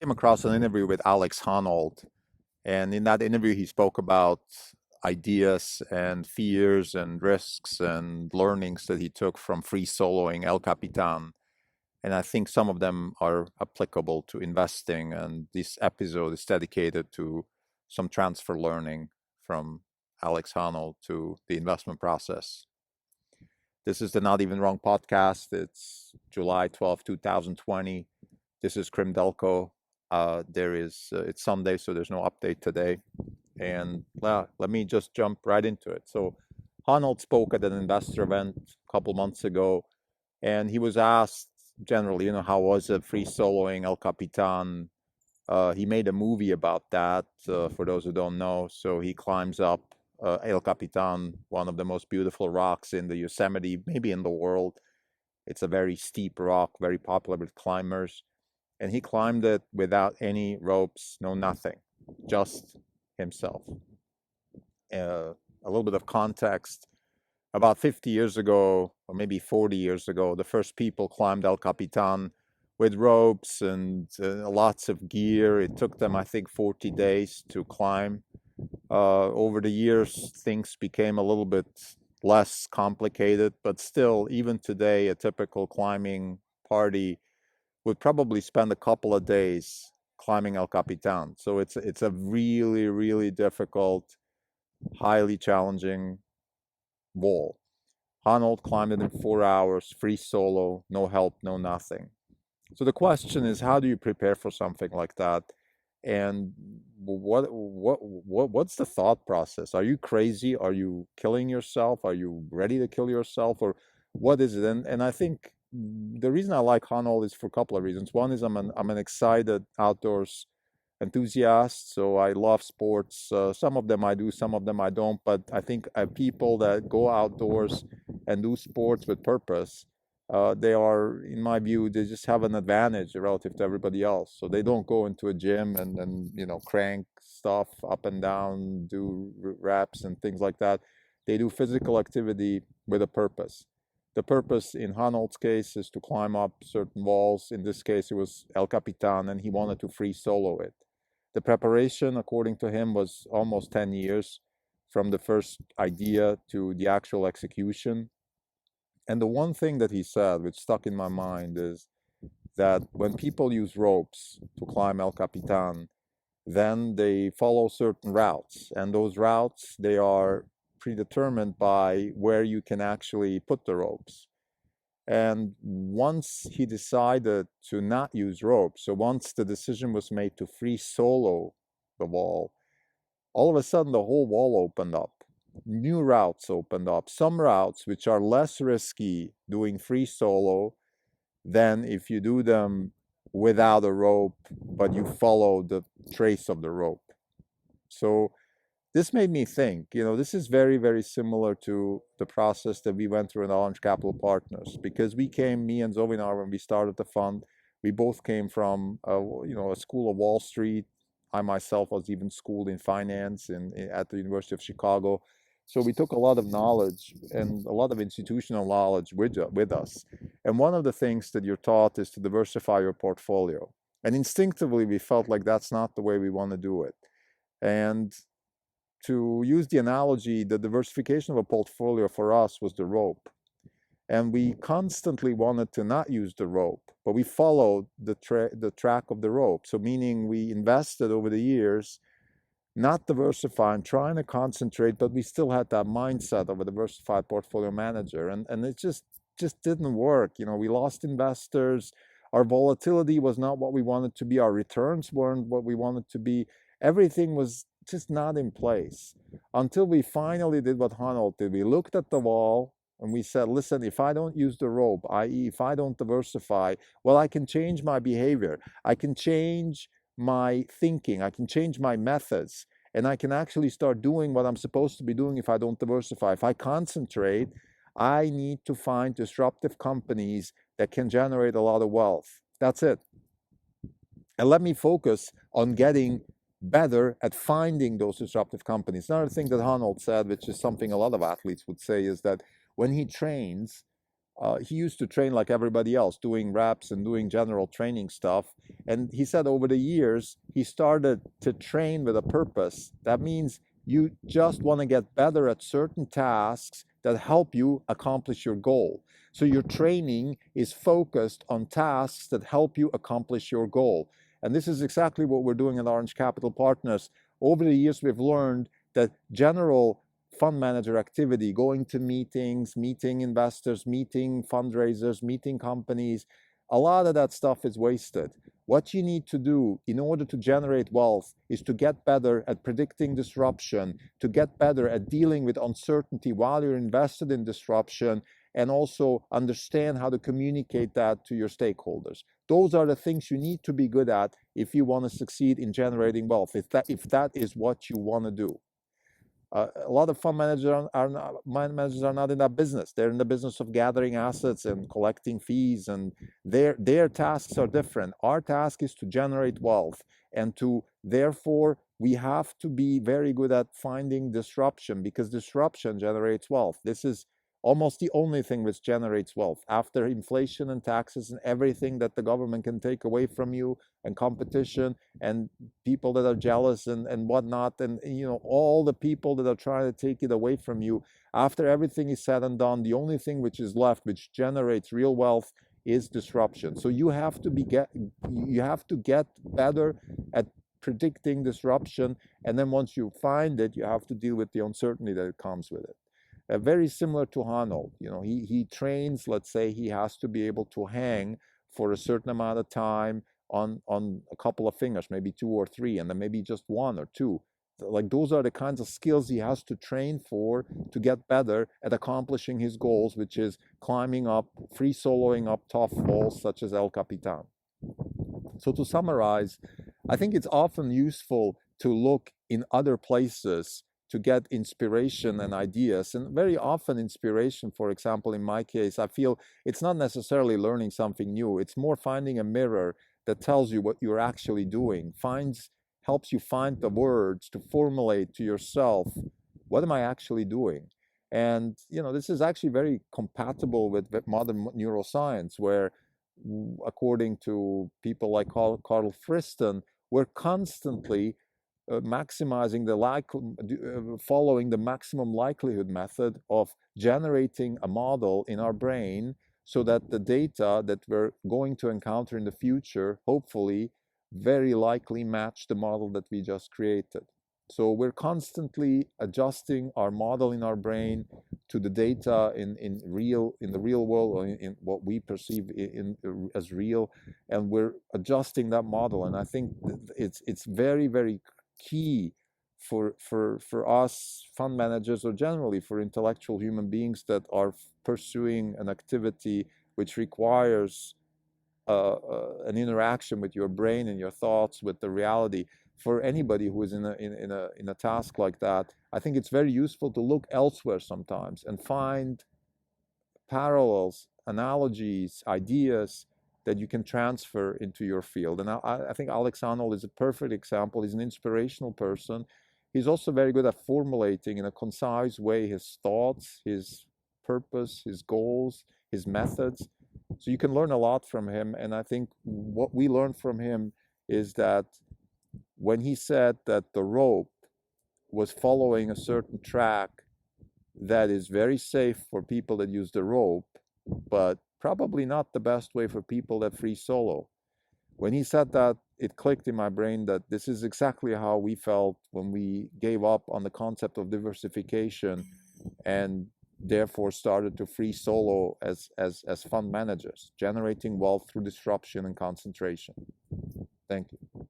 Came across an interview with Alex Honnold, and in that interview, he spoke about ideas and fears and risks and learnings that he took from free soloing El Capitan. And I think some of them are applicable to investing. And this episode is dedicated to some transfer learning from Alex Honnold to the investment process. This is the Not Even Wrong podcast. It's July 12th, 2020. This is Krim Delco. It's Sunday, so there's no update today. And let me just jump right into it. So, Honnold spoke at an investor event a couple months ago, and he was asked generally, how was it free soloing El Capitan? He made a movie about that, for those who don't know. So he climbs up El Capitan, one of the most beautiful rocks in the Yosemite, maybe in the world. It's a very steep rock, very popular with climbers. And he climbed it without any ropes, no nothing, just himself. A little bit of context. About 50 years ago, or maybe 40 years ago, the first people climbed El Capitan with ropes and lots of gear. It took them, I think, 40 days to climb. Over the years, things became a little bit less complicated, but still, even today, a typical climbing party would probably spend a couple of days climbing El Capitan. So it's a really, really difficult, highly challenging wall. Honnold climbed it in 4 hours, free solo, no help, no nothing. So the question is, how do you prepare for something like that? And what's the thought process? Are you crazy? Are you killing yourself? Are you ready to kill yourself? Or what is it? And I think the reason I like Honnold is for a couple of reasons. One is I'm an excited outdoors enthusiast, so I love sports. Some of them I do, some of them I don't. But I think people that go outdoors and do sports with purpose, they are, in my view, they just have an advantage relative to everybody else. So they don't go into a gym and crank stuff up and down, do reps and things like that. They do physical activity with a purpose. The purpose in Honnold's case is to climb up certain walls. In this case, it was El Capitan, and he wanted to free solo it. The preparation, according to him, was almost 10 years from the first idea to the actual execution. And the one thing that he said, which stuck in my mind, is that when people use ropes to climb El Capitan, then they follow certain routes. And those routes, they are predetermined by where you can actually put the ropes. And once he decided to not use ropes, so once the decision was made to free solo the wall, all of a sudden the whole wall opened up. New routes opened up. Some routes which are less risky doing free solo than if you do them without a rope, but you follow the trace of the rope. So this made me think, this is very, very similar to the process that we went through in Orange Capital Partners, because me and Zovinar, when we started the fund, we both came from, a school of Wall Street. I myself was even schooled in finance at the University of Chicago. So we took a lot of knowledge and a lot of institutional knowledge with us. And one of the things that you're taught is to diversify your portfolio. And instinctively, we felt like that's not the way we want to do it. And to use the analogy, the diversification of a portfolio for us was the rope. And we constantly wanted to not use the rope, but we followed the track of the rope. So meaning we invested over the years, not diversifying, trying to concentrate, but we still had that mindset of a diversified portfolio manager. And it just didn't work. We lost investors. Our volatility was not what we wanted to be. Our returns weren't what we wanted to be. Everything was just not in place until we finally did what Honnold did. We looked at the wall and we said, listen, if I don't use the rope, i.e., if I don't diversify, well, I can change my behavior. I can change my thinking. I can change my methods. And I can actually start doing what I'm supposed to be doing if I don't diversify. If I concentrate, I need to find disruptive companies that can generate a lot of wealth. That's it. And let me focus on getting better at finding those disruptive companies. Another thing that Honnold said, which is something a lot of athletes would say, is that when he trains, he used to train like everybody else, doing reps and doing general training stuff. And he said over the years, he started to train with a purpose. That means you just want to get better at certain tasks that help you accomplish your goal. So your training is focused on tasks that help you accomplish your goal. And this is exactly what we're doing at Orange Capital Partners. Over the years, we've learned that general fund manager activity, going to meetings, meeting investors, meeting fundraisers, meeting companies, a lot of that stuff is wasted. What you need to do in order to generate wealth is to get better at predicting disruption, to get better at dealing with uncertainty while you're invested in disruption, and also understand how to communicate that to your stakeholders. Those are the things you need to be good at if you want to succeed in generating wealth, if that is what you want to do. A lot of fund managers are not in that business. They're in the business of gathering assets and collecting fees, and their tasks are different. Our task is to generate wealth, and to therefore we have to be very good at finding disruption, because disruption generates wealth. This is almost the only thing which generates wealth after inflation and taxes and everything that the government can take away from you, and competition and people that are jealous and whatnot, and all the people that are trying to take it away from you. After everything is said and done, the only thing which is left which generates real wealth is disruption. So you have to get better at predicting disruption, and then once you find it, you have to deal with the uncertainty that comes with it. Very similar to Honnold. He trains, let's say he has to be able to hang for a certain amount of time on a couple of fingers, maybe two or three, and then maybe just one or two. Like, those are the kinds of skills he has to train for to get better at accomplishing his goals, which is climbing up, free soloing up tough walls such as El Capitan. So to summarize, I think it's often useful to look in other places to get inspiration and ideas. And very often inspiration, for example, in my case, I feel it's not necessarily learning something new. It's more finding a mirror that tells you what you're actually doing, helps you find the words to formulate to yourself, what am I actually doing? And this is actually very compatible with modern neuroscience, where according to people like Carl Friston, we're constantly maximizing following the maximum likelihood method of generating a model in our brain, so that the data that we're going to encounter in the future, hopefully, very likely match the model that we just created. So we're constantly adjusting our model in our brain to the data in the real world, or in what we perceive as real, and we're adjusting that model. And I think it's very, very key for us fund managers, or generally for intellectual human beings that are pursuing an activity which requires an interaction with your brain and your thoughts with the reality. For anybody who is in a task like that, I think it's very useful to look elsewhere sometimes and find parallels, analogies, ideas that you can transfer into your field. And I think Alex Honnold is a perfect example. He's an inspirational person. He's also very good at formulating in a concise way his thoughts, his purpose, his goals, his methods. So you can learn a lot from him. And I think what we learned from him is that when he said that the rope was following a certain track that is very safe for people that use the rope, but probably not the best way for people that free solo. When he said that, it clicked in my brain that this is exactly how we felt when we gave up on the concept of diversification, and therefore started to free solo as fund managers, generating wealth through disruption and concentration. Thank you.